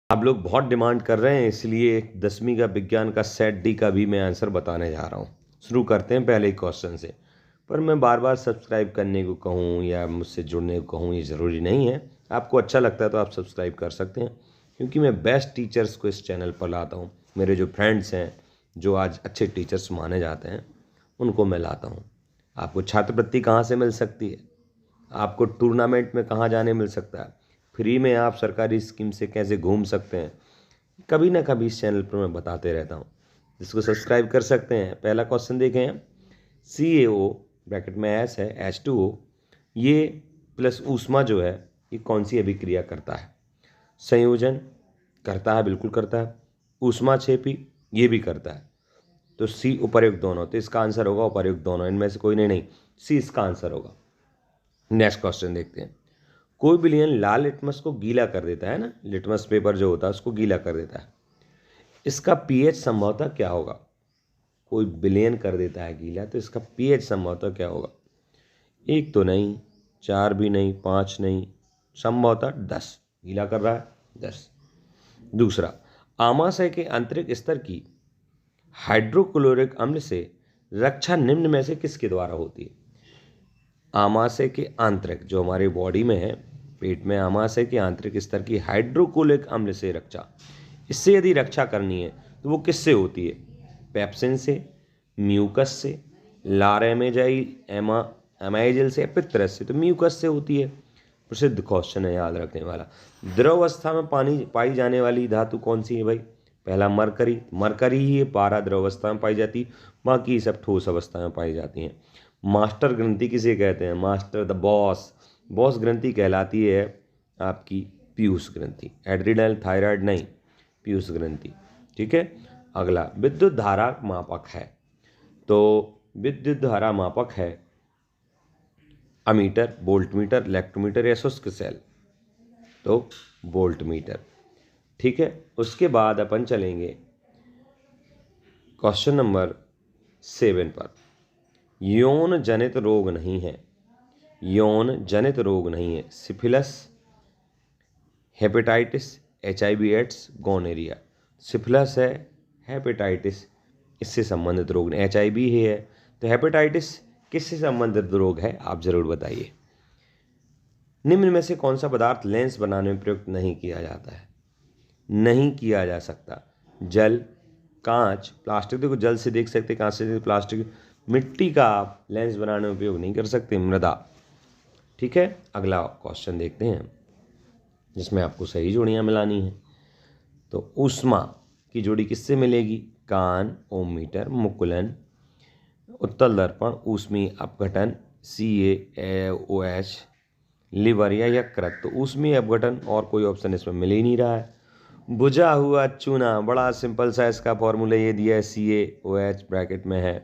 आप लोग बहुत डिमांड कर रहे हैं, इसलिए 10वीं का विज्ञान का सेट डी का भी मैं आंसर बताने जा रहा हूँ। शुरू करते हैं पहले क्वेश्चन से। पर मैं बार बार सब्सक्राइब करने को कहूँ या मुझसे जुड़ने को कहूँ, ये ज़रूरी नहीं है। आपको अच्छा लगता है तो आप सब्सक्राइब कर सकते हैं, क्योंकि मैं बेस्ट टीचर्स को इस चैनल पर लाता हूँ। मेरे जो फ्रेंड्स हैं, जो आज अच्छे टीचर्स माने जाते हैं, उनको मैं लाता हूँ। आपको छात्रवृत्ति कहाँ से मिल सकती है, आपको टूर्नामेंट में कहाँ जाने मिल सकता है, फ्री में आप सरकारी स्कीम से कैसे घूम सकते हैं, कभी ना कभी इस चैनल पर मैं बताते रहता हूँ, जिसको सब्सक्राइब कर सकते हैं। पहला क्वेश्चन देखें, CaO ब्रैकेट में एस है H2O, ये प्लस ऊष्मा जो है, ये कौन सी अभिक्रिया करता है? संयोजन करता है, बिल्कुल करता है। ऊष्मा छेपी ये भी करता है। तो सी उपर्युक्त दोनों, तो इसका आंसर होगा उपर्युक्त दोनों, इनमें से कोई नहीं, सी इसका आंसर होगा। नेक्स्ट क्वेश्चन देखते हैं। कोई विलयन लाल लिटमस को गीला कर देता है ना, लिटमस पेपर जो होता है उसको गीला कर देता है। इसका पीएच संभवतः क्या होगा? कोई विलयन कर देता है गीला, तो इसका पीएच संभवतः क्या होगा? 1 तो नहीं, 4 भी नहीं, 5 नहीं, संभवतः 10 गीला कर रहा है, 10। दूसरा, आमाशय के आंतरिक स्तर की हाइड्रोक्लोरिक अम्ल से रक्षा निम्न में से किसके द्वारा होती है? आमाशय के आंतरिक, जो हमारी बॉडी में है, पेट में, आमाशय के आंतरिक स्तर की हाइड्रोक्लोरिक अम्ल से रक्षा, इससे यदि रक्षा करनी है तो वो किससे होती है? पेप्सिन से, म्यूकस से, एमाइजिल से, पित्तरस से। तो म्यूकस से होती है। प्रसिद्ध क्वेश्चन है, याद रखने वाला। द्रव अवस्था में पाई जाने वाली धातु कौन सी है भाई? पहला मरकरी, मरकरी ही पारा द्रव अवस्था में पाई जाती, बाकी सब ठोस अवस्था में पाई जाती हैं। मास्टर ग्रंथि किसे कहते हैं? मास्टर, द बॉस, बॉस ग्रंथि कहलाती है आपकी पीयूष ग्रंथि। एड्रिनल थायराइड नहीं, पीयूष ग्रंथि। ठीक है। अगला, विद्युत धारा मापक है, तो विद्युत धारा मापक है अमीटर, वोल्टमीटर, इलेक्ट्रोमीटर या शुष्क सेल? तो वोल्टमीटर। ठीक है। उसके बाद अपन चलेंगे क्वेश्चन नंबर 7 पर। यौन जनित रोग नहीं है, यौन जनित रोग नहीं है। Syphilis, hepatitis, HIV AIDS, gonorrhoea. Syphilis है, हेपेटाइटिस इससे संबंधित रोग नहीं। HIV ही है, तो हेपेटाइटिस किससे संबंधित रोग है, आप जरूर बताइए। निम्न में से कौन सा पदार्थ लेंस बनाने में प्रयुक्त नहीं किया जाता है? नहीं किया जा सकता। जल, कांच, प्लास्टिक। देखो, जल से देख सकते, कांच से, प्लास्टिक, मिट्टी का आप लेंस बनाने में उपयोग नहीं कर सकते। मृदा। ठीक है। अगला क्वेश्चन देखते हैं, जिसमें आपको सही जोड़ियां मिलानी है। तो ऊष्मा की जोड़ी किससे मिलेगी? कान, ओममीटर, मुकुलन, उत्तल दर्पण, ऊष्मीय अपघटन, CaOH, लिवर या यकृत। तो ऊष्मीय अपघटन, और कोई ऑप्शन इसमें मिल ही नहीं रहा है। बुझा हुआ चूना, बड़ा सिंपल सा इसका फॉर्मूला ये दिया है, CaOH ब्रैकेट में है।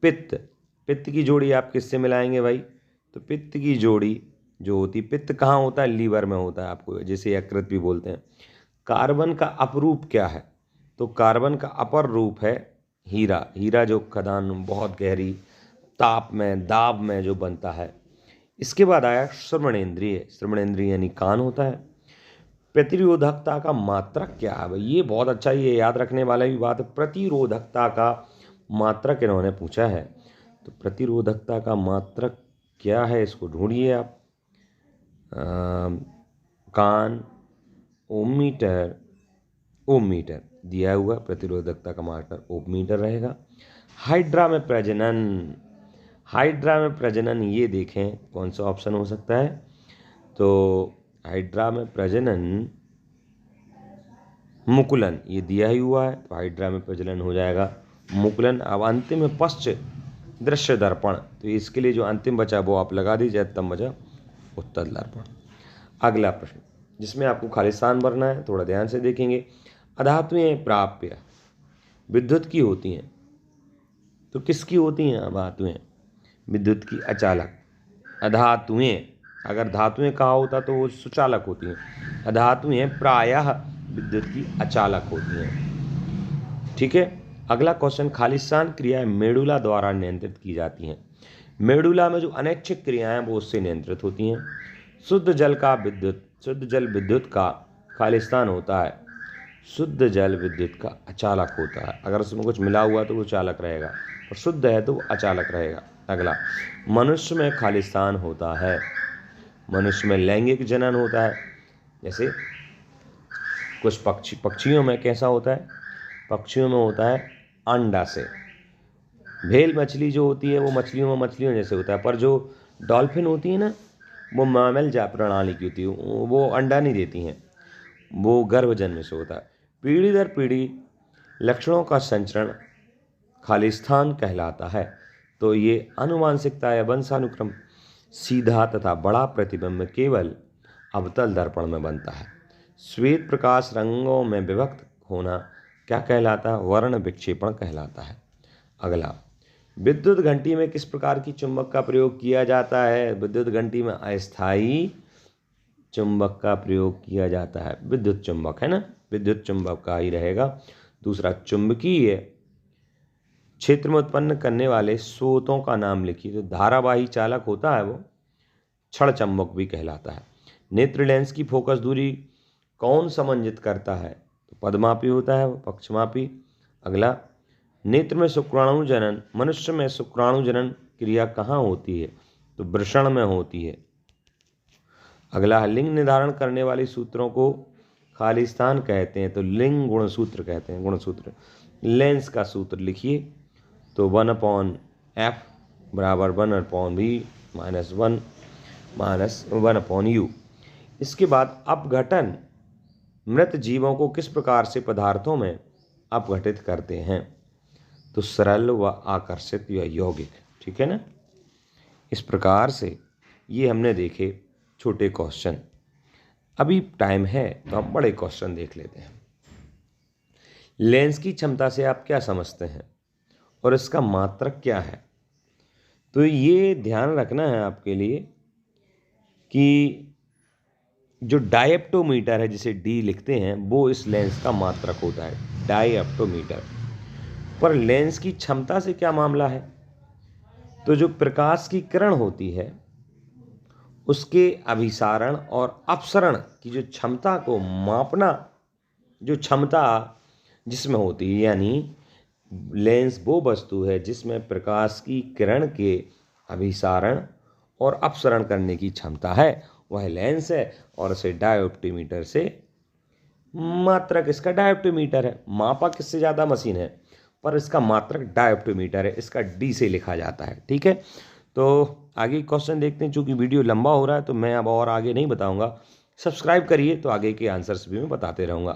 पित्त, पित्त की जोड़ी आप किससे मिलाएंगे भाई? तो पित्त की जोड़ी जो होती, पित्त कहाँ होता है? लीवर में होता है, आपको जिसे यकृत भी बोलते हैं। कार्बन का अपरूप क्या है? तो कार्बन का अपर रूप है हीरा। हीरा जो खदान बहुत गहरी ताप में, दाब में जो बनता है। इसके बाद आया श्रवणेंद्रिय। श्रवणेंद्रिय यानी कान होता है। प्रतिरोधकता का मात्रक क्या है भाई? ये बहुत अच्छा, ये याद रखने वाला भी बात है। प्रतिरोधकता का मात्रक इन्होंने पूछा है, तो प्रतिरोधकता का मात्रक क्या है, इसको ढूंढिए आप। कान, ओममीटर, ओममीटर दिया हुआ, प्रतिरोधकता का मात्रक ओममीटर रहेगा। हाइड्रा में प्रजनन, हाइड्रा में प्रजनन ये देखें कौन सा ऑप्शन हो सकता है? तो हाइड्रा में प्रजनन, मुकुलन ये दिया ही हुआ है, तो हाइड्रा में प्रजनन हो जाएगा मुकुलन। अब अंतिम में पश्च दृश्य दर्पण, तो इसके लिए जो अंतिम बचा वो आप लगा दीजिए, तब बचा उत्तल दर्पण। अगला प्रश्न, जिसमें आपको खालिस्तान भरना है, थोड़ा ध्यान से देखेंगे। अधातुएं प्राप्य विद्युत की होती हैं, तो किसकी होती हैं अधातुएं? विद्युत की अचालक। अधातुएं, अगर धातुएं कहा होता तो वो सुचालक होती हैं। अधातुएं प्रायः विद्युत की अचालक होती हैं। ठीक है। अगला क्वेश्चन, खालिस्तान क्रियाएं मेडुला द्वारा नियंत्रित की जाती हैं। मेडुला में जो अनैच्छिक क्रियाएं वो उससे नियंत्रित होती हैं। शुद्ध जल विद्युत का खालिस्तान होता है शुद्ध जल विद्युत का अचालक होता है। अगर उसमें कुछ मिला हुआ तो वो चालक रहेगा, और शुद्ध है तो वो अचालक रहेगा। अगला, मनुष्य में खालिस्तान होता है। मनुष्य में लैंगिक जनन होता है। जैसे कुछ पक्षियों में कैसा होता है? पक्षियों में होता है अंडा से। व्हेल मछली जो होती है वो मछलियों जैसे होता है, पर जो डॉल्फिन होती है ना, वो मैमल जा प्रणाली की होती है, वो अंडा नहीं देती हैं, वो गर्भजन्म से होता है। पीढ़ी दर पीढ़ी लक्षणों का संचरण खालिस्तान कहलाता है। तो ये अनुवांशिकता या वंशानुक्रम सीधा तथा बड़ा प्रतिबिंब केवल अवतल दर्पण में बनता है। श्वेत प्रकाश रंगों में विभक्त होना क्या कहलाता है? वर्ण विक्षेपण कहलाता है। अगला, विद्युत घंटी में किस प्रकार की चुंबक का प्रयोग किया जाता है? विद्युत घंटी में अस्थायी चुंबक का प्रयोग किया जाता है। विद्युत चुंबक है ना, विद्युत चुंबक का ही रहेगा। दूसरा, चुंबकीय क्षेत्र में उत्पन्न करने वाले स्रोतों का नाम लिखिए। जो धारावाही चालक होता है वो क्षण चुंबक भी कहलाता है। नेत्र लेंस की फोकस दूरी कौन समंजित करता है? तो पदमापी होता है वो, पक्षमापी। अगला, नेत्र में शुक्राणु जनन, मनुष्य में शुक्राणु जनन क्रिया कहाँ होती है? तो वृषण में होती है। अगला, लिंग निर्धारण करने वाले सूत्रों को खालिस्तान कहते हैं। तो लिंग गुणसूत्र कहते हैं, गुणसूत्र। लेंस का सूत्र लिखिए, तो 1/f बराबर 1/v माइनस 1 माइनस 1/u। इसके बाद अपघटन मृत जीवों को किस प्रकार से पदार्थों में अपघटित करते हैं? तो सरल व आकर्षित या यौगिक, ठीक है ना। इस प्रकार से ये हमने देखे छोटे क्वेश्चन। अभी टाइम है तो हम बड़े क्वेश्चन देख लेते हैं। लेंस की क्षमता से आप क्या समझते हैं और इसका मात्रक क्या है? तो ये ध्यान रखना है आपके लिए कि जो डायप्टोमीटर है, जिसे डी लिखते हैं, वो इस लेंस का मात्रक होता है, डायप्टोमीटर। पर लेंस की क्षमता से क्या मामला है? तो जो प्रकाश की किरण होती है उसके अभिसारण और अपसरण की जो क्षमता को मापना, जो क्षमता जिसमें होती है, यानी लेंस वो वस्तु है जिसमें प्रकाश की किरण के अभिसारण और अपसरण करने की क्षमता है, वह लेंस है। और इसे डायोप्टीमीटर से मात्रक इसका डायोप्टीमीटर है। मापा किससे ज़्यादा मशीन है, पर इसका मात्रक डायोप्टीमीटर है, इसका डी से लिखा जाता है, ठीक है। तो आगे क्वेश्चन देखते हैं। चूँकि वीडियो लंबा हो रहा है तो मैं अब और आगे नहीं बताऊंगा। सब्सक्राइब करिए तो आगे के आंसर्स भी मैं बताते रहूँगा।